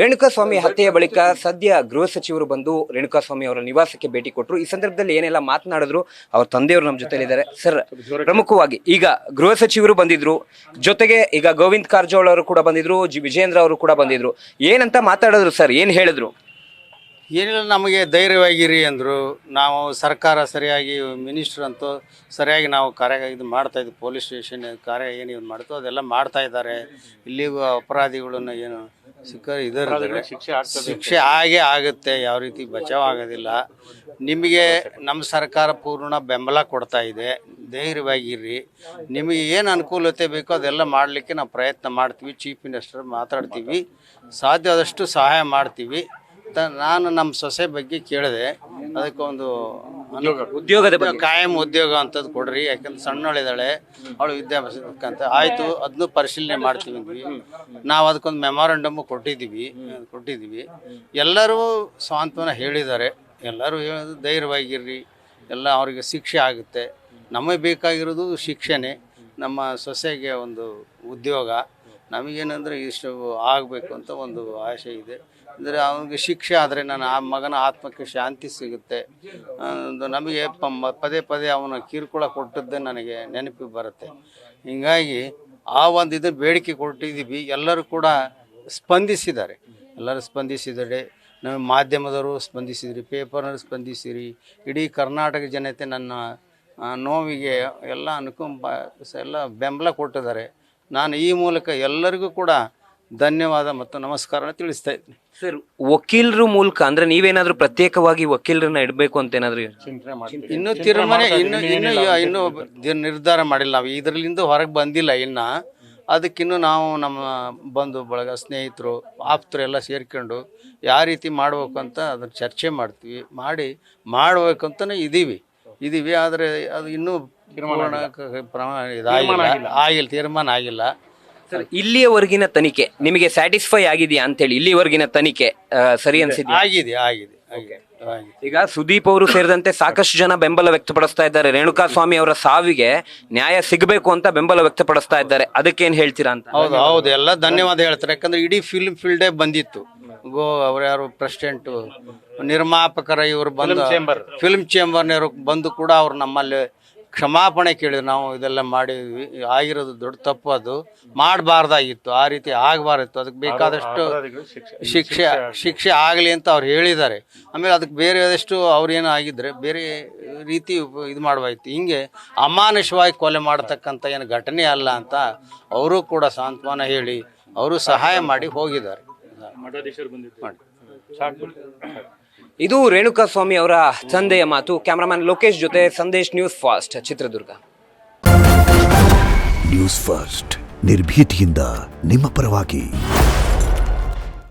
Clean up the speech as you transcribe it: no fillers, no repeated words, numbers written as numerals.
ರೇಣುಕಾಸ್ವಾಮಿ ಹತ್ಯೆಯ ಬಳಿಕ ಸದ್ಯ ಗೃಹ ಸಚಿವರು ಬಂದು ರೇಣುಕಾಸ್ವಾಮಿ ಅವರ ನಿವಾಸಕ್ಕೆ ಭೇಟಿ ಕೊಟ್ಟರು. ಈ ಸಂದರ್ಭದಲ್ಲಿ ಏನೆಲ್ಲ ಮಾತನಾಡಿದ್ರು, ಅವ್ರ ತಂದೆಯವರು ನಮ್ಮ ಜೊತೆಲಿದ್ದಾರೆ. ಸರ್, ಪ್ರಮುಖವಾಗಿ ಈಗ ಗೃಹ ಸಚಿವರು ಬಂದಿದ್ರು, ಜೊತೆಗೆ ಈಗ ಗೋವಿಂದ ಕಾರಜೋಳ ಅವರು ಕೂಡ ಬಂದಿದ್ರು, ವಿಜೇಂದ್ರ ಅವರು ಕೂಡ ಬಂದಿದ್ರು. ಏನಂತ ಮಾತಾಡಿದ್ರು ಸರ್? ಏನ್ ಹೇಳಿದ್ರು? ಏನಿಲ್ಲ, ನಮಗೆ ಧೈರ್ಯವಾಗಿರಿ ಅಂದರು. ನಾವು ಸರ್ಕಾರ ಸರಿಯಾಗಿ ಮಿನಿಸ್ಟ್ರ್ ಅಂತೂ ಸರಿಯಾಗಿ ನಾವು ಕಾರ್ಯ ಇದು ಮಾಡ್ತಾಯಿದ್ವಿ. ಪೊಲೀಸ್ ಸ್ಟೇಷನ್ ಕಾರ್ಯ ಏನು ಇದು ಮಾಡ್ತೋ ಅದೆಲ್ಲ ಮಾಡ್ತಾ ಇದ್ದಾರೆ. ಇಲ್ಲಿಗೂ ಅಪರಾಧಿಗಳನ್ನು ಏನು ಇದರ ಶಿಕ್ಷೆ ಆಗೇ ಆಗುತ್ತೆ, ಯಾವ ರೀತಿ ಬಚಾವ್ ಆಗೋದಿಲ್ಲ. ನಿಮಗೆ ನಮ್ಮ ಸರ್ಕಾರ ಪೂರ್ಣ ಬೆಂಬಲ ಕೊಡ್ತಾ ಇದೆ. ಧೈರ್ಯವಾಗಿರ್ರಿ. ನಿಮಗೆ ಏನು ಅನುಕೂಲತೆ ಬೇಕೋ ಅದೆಲ್ಲ ಮಾಡಲಿಕ್ಕೆ ನಾವು ಪ್ರಯತ್ನ ಮಾಡ್ತೀವಿ. ಚೀಫ್ ಮಿನಿಸ್ಟರ್ ಮಾತಾಡ್ತೀವಿ, ಸಾಧ್ಯವಾದಷ್ಟು ಸಹಾಯ ಮಾಡ್ತೀವಿ. ನಾನು ನಮ್ಮ ಸೊಸೆ ಬಗ್ಗೆ ಕೇಳಿದೆ, ಅದಕ್ಕೆ ಒಂದು ಉದ್ಯೋಗದ ಕಾಯಂ ಉದ್ಯೋಗ ಅಂತದ್ದು ಕೊಡ್ರಿ, ಯಾಕಂದ್ರೆ ಸಣ್ಣಳಿದ್ದಾಳೆ, ಅವಳು ವಿದ್ಯಾಭ್ಯಾಸಕ್ಕಂತ ಆಯಿತು, ಅದನ್ನು ಪರಿಶೀಲನೆ ಮಾಡ್ತೀವಿ ಅಂದ್ವಿ. ನಾವು ಅದಕ್ಕೊಂದು ಮೆಮೊರಂಡಮ್ ಕೊಟ್ಟಿದ್ದೀವಿ. ಎಲ್ಲರೂ ಸಾಂತ್ವನ ಹೇಳಿದ್ದಾರೆ. ಎಲ್ಲರೂ ಹೇಳೋದು ಧೈರ್ಯವಾಗಿರ್ರಿ, ಎಲ್ಲ ಅವರಿಗೆ ಶಿಕ್ಷೆ ಆಗುತ್ತೆ. ನಮಗೆ ಬೇಕಾಗಿರೋದು ಶಿಕ್ಷೆನೇ, ನಮ್ಮ ಸೊಸೆಗೆ ಒಂದು ಉದ್ಯೋಗ. ನಮಗೇನೆಂದರೆ ಇಷ್ಟು ಆಗಬೇಕು ಅಂತ ಒಂದು ಆಸೆ ಇದೆ. ಅಂದರೆ ಅವನಿಗೆ ಶಿಕ್ಷೆ ಆದರೆ ಆ ಮಗನ ಆತ್ಮಕ್ಕೆ ಶಾಂತಿ ಸಿಗುತ್ತೆ. ನಮಗೆ ಪದೇ ಪದೇ ಅವನ ಕಿರುಕುಳ ಕೊಟ್ಟದ್ದೇ ನನಗೆ ನೆನಪಿಗೆ ಬರುತ್ತೆ. ಹೀಗಾಗಿ ಆ ಒಂದು ಇದು ಬೇಡಿಕೆ ಕೊಟ್ಟಿದ್ದೀವಿ. ಎಲ್ಲರೂ ಕೂಡ ಸ್ಪಂದಿಸಿದ್ದಾರೆ. ನಮ್ಮ ಮಾಧ್ಯಮದವರು ಸ್ಪಂದಿಸಿದ್ರಿ, ಪೇಪರ್ನಲ್ಲಿ ಸ್ಪಂದಿಸಿರಿ. ಇಡೀ ಕರ್ನಾಟಕ ಜನತೆ ನನ್ನ ನೋವಿಗೆ ಎಲ್ಲ ಎಲ್ಲ ಬೆಂಬಲ ಕೊಟ್ಟಿದ್ದಾರೆ. ನಾನು ಈ ಮೂಲಕ ಎಲ್ಲರಿಗೂ ಕೂಡ ಧನ್ಯವಾದ ಮತ್ತು ನಮಸ್ಕಾರ ತಿಳಿಸ್ತಾ ಇದ್ದೀನಿ. ಸರ್, ವಕೀಲರ ಮೂಲಕ ಅಂದ್ರೆ ನೀವೇನಾದ್ರೂ ಪ್ರತ್ಯೇಕವಾಗಿ ವಕೀಲರನ್ನ ಇಡಬೇಕು ಅಂತ ಏನಾದ್ರು ಇನ್ನೂ ತೀರ್ಮಾನ ಇನ್ನೂ ನಿರ್ಧಾರ ಮಾಡಿಲ್ಲ. ನಾವು ಇದರಲ್ಲಿಂದ ಹೊರಗೆ ಬಂದಿಲ್ಲ ಇನ್ನು. ಅದಕ್ಕಿನ್ನೂ ನಾವು ನಮ್ಮ ಬಂಧು ಬಳಗ, ಸ್ನೇಹಿತರು, ಆಪ್ತರು ಎಲ್ಲ ಸೇರ್ಕೊಂಡು ಯಾವ ರೀತಿ ಮಾಡ್ಬೇಕು ಅಂತ ಅದನ್ನು ಚರ್ಚೆ ಮಾಡ್ತೀವಿ. ಮಾಡ್ಬೇಕಂತಲೇ ಇದ್ದೀವಿ. ಆದರೆ ಅದು ಇನ್ನೂ ತೀರ್ಮಾನ ಆಗಿಲ್ಲ. ಸರ್, ಇಲ್ಲಿಯವರೆಗಿನ ತನಿಖೆ ನಿಮಗೆ ಸ್ಯಾಟಿಸ್ಫೈ ಆಗಿದೆಯಾ ಅಂತೇಳಿ? ಇಲ್ಲಿವರೆಗಿನ ತನಿಖೆ ಸರಿ ಅನ್ಸಿದ್ಯಾ? ಆಗಿದೆ. ಈಗ ಸುದೀಪ್ ಅವರು ಸೇರಿದಂತೆ ಸಾಕಷ್ಟು ಜನ ಬೆಂಬಲ ವ್ಯಕ್ತಪಡಿಸ್ತಾ ಇದ್ದಾರೆ. ರೇಣುಕಾಸ್ವಾಮಿ ಅವರ ಸಾವಿಗೆ ನ್ಯಾಯ ಸಿಗಬೇಕು ಅಂತ ಬೆಂಬಲ ವ್ಯಕ್ತಪಡಿಸ್ತಾ ಇದ್ದಾರೆ. ಅದಕ್ಕೇನ್ ಹೇಳ್ತೀರಾ ಅಂತ? ಹೌದು, ಎಲ್ಲ ಧನ್ಯವಾದ ಹೇಳ್ತಾರೆ. ಯಾಕಂದ್ರೆ ಇಡೀ ಫಿಲ್ಮ್ ಫೀಲ್ಡೇ ಬಂದಿತ್ತು. ಅವ್ರು ಯಾರು ಪ್ರೆಸಿಡೆಂಟು, ನಿರ್ಮಾಪಕರ ಇವರು ಬಂದು, ಫಿಲ್ಮ್ ಚೇಂಬರ್ನವರು ಬಂದು ಕೂಡ ಅವ್ರು ನಮ್ಮಲ್ಲಿ ಕ್ಷಮಾಪಣೆ ಕೇಳಿದ್ರು. ನಾವು ಇದೆಲ್ಲ ಮಾಡಿದ್ವಿ, ಆಗಿರೋದು ದೊಡ್ಡ ತಪ್ಪು, ಅದು ಮಾಡಬಾರ್ದಾಗಿತ್ತು, ಆ ರೀತಿ ಆಗಬಾರ್ದಿತ್ತು. ಅದಕ್ಕೆ ಬೇಕಾದಷ್ಟು ಶಿಕ್ಷೆ ಆಗಲಿ ಅಂತ ಅವ್ರು ಹೇಳಿದ್ದಾರೆ. ಆಮೇಲೆ ಅದಕ್ಕೆ ಬೇರೆ ಆದಷ್ಟು ಅವ್ರೇನು ಆಗಿದ್ರೆ ಬೇರೆ ರೀತಿ ಇದು ಮಾಡಬಾಯ್ತು. ಹಿಂಗೆ ಅಮಾನುಷವಾಗಿ ಕೊಲೆ ಮಾಡತಕ್ಕಂಥ ಏನು ಘಟನೆ ಅಲ್ಲ ಅಂತ ಅವರು ಕೂಡ ಸಾಂತ್ವನ ಹೇಳಿ ಅವರು ಸಹಾಯ ಮಾಡಿ ಹೋಗಿದ್ದಾರೆ. ಇದು ರೇಣುಕಾಸ್ವಾಮಿ ಅವರ ತಂದೆಯ ಮಾತು. ಕ್ಯಾಮರಾಮನ್ ಲೋಕೇಶ್ ಜೊತೆ Sandesh, news fast, Chitradurga. News fast, ನಿರ್ಭೀತಿಯಿಂದ ನಿಮ್ಮ ಪರವಾಗಿ.